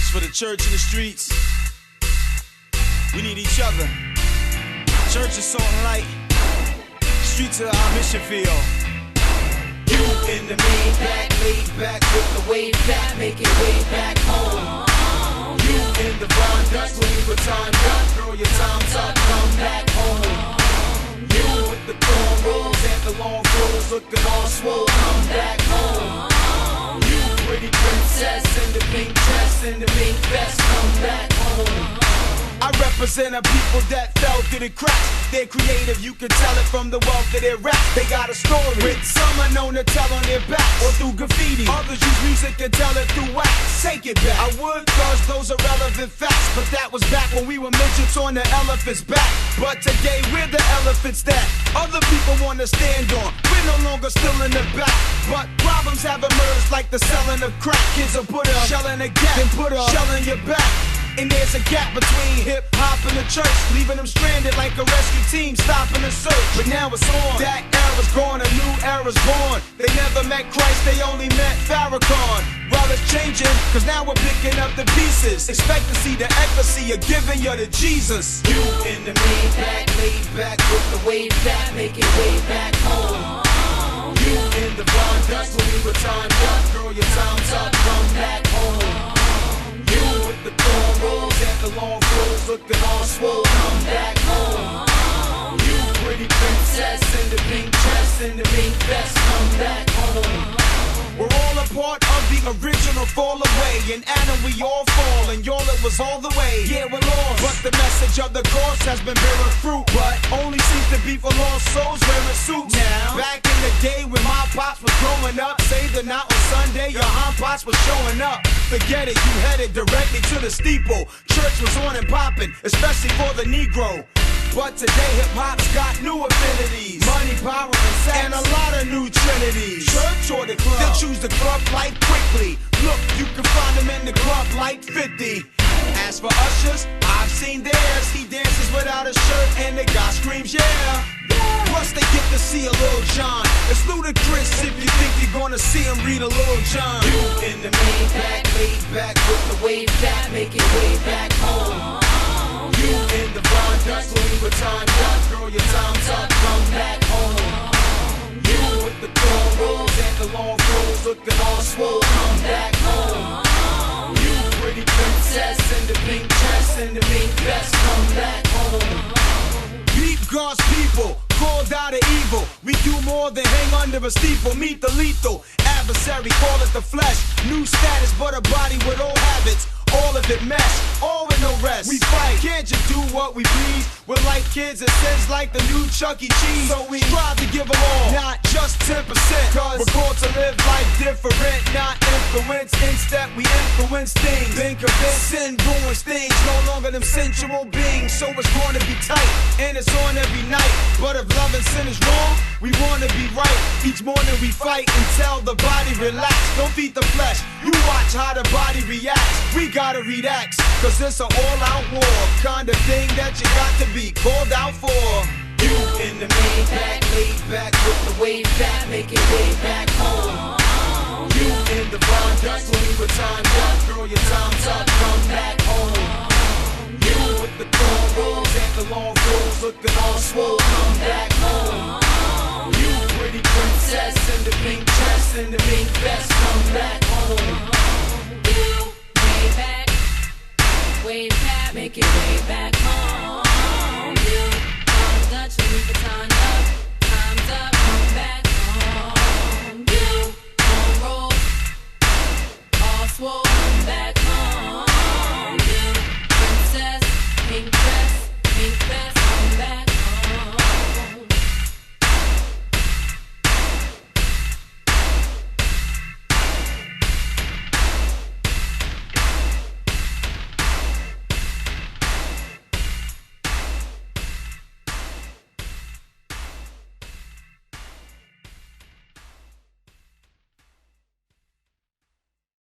for the church and the streets. We need each other. Church is salt and light. Streets are our mission field. You in the Maybach, laid back with the wave back, make it way back home. You in the Vuittoned, Vuittoned up, throw your times up, come back home. You with the cornrows and the long fros, looking all swole, come back home. You pretty princess in the pink dress, in the pink vest, come back home. I represent a people that fell through the cracks. They're creative, you can tell it from the wealth of their rap. They got a story, with some are known to tell on their back or through graffiti. Others use music and tell it through wax. Take it back, I would, cause those are relevant facts. But that was back when we were midgets on the elephant's back. But today we're the elephants that other people wanna stand on. We're no longer still in the back, but problems have emerged like the selling of crack. Kids will put up, shelling a gap, then put up, shelling your back. And there's a gap between hip-hop and the church, leaving them stranded like a rescue team stopping the search. But now it's on, that era's gone, a new era's born. They never met Christ, they only met Farrakhan. Well, it's changing, cause now we're picking up the pieces. Expect to see the ecstasy of giving you to Jesus. You in the Maybach, laid back with the wave back, make it way back home. You in the Vuittoned, Vuittoned up, throw your times up, come back home. You with the cornrows and the long fros, looking all swole, come back home. You pretty princess in the pink dress, in the pink vest, come back home. We're all a part of the original fall away. In Adam we all fall, and y'all it was all the way. Yeah, we're lost, but the message of the cross has been bearing fruit. But only seems to be for lost souls wearing suits. Now, back in the day when my pops was growing up, say the night on Sunday, your aunt pops was showing up. Forget it, you headed directly to the steeple. Church was on and popping, especially for the Negro. But today hip-hop's got new affinities, money, power, and sex, and a lot of new trinities. Church or the club, they'll choose the club life quickly. Look, you can find them in the club like 50. As for ushers, I've seen theirs. He dances without a shirt and the guy screams, yeah. Plus they get to see a Lil John. It's ludicrous if you think you're gonna see him read a Lil John. You in the Maybach, laid back with the wave back, make it way back home. You in the Vuittoned, Vuittoned up, throw your times up, come back home. You with the cornrows and the long fros, looking all swole, come back home. You pretty princess in the pink dress, in the pink vest, come back home. Meet God's people, called out of evil. We do more than hang under a steeple. Meet the lethal adversary, call it the flesh. New status, but a body with old habits. All of it mesh, all with no rest. We fight, can't just do what we please. We're like kids, it sins like the new Chuck E. Cheese. So we strive to give them all, not just 10%. Cause we're called to live life different, not influence. Instead, we influence things. Been convinced, sin ruins things. No longer them sensual beings. So it's gonna be tight, and it's on every night. But if love and sin is wrong, we wanna be right. Each morning we fight and tell the body relax. Don't feed the flesh, you watch how the body reacts. We gotta relax, cause it's an all-out war. Kind of thing that you got to be called out for. You in the Maybach, laid back with the wave back, make it way back home. You in the Vuittoned, Vuittoned up, throw your times up, come back home. You with the cornrows and the long fros, looking all swole, come back home. You pretty princess in the pink dress, in the pink vest, come back home. Way back, make it way back home. You, all Dutch, Vuittoned up, time's up.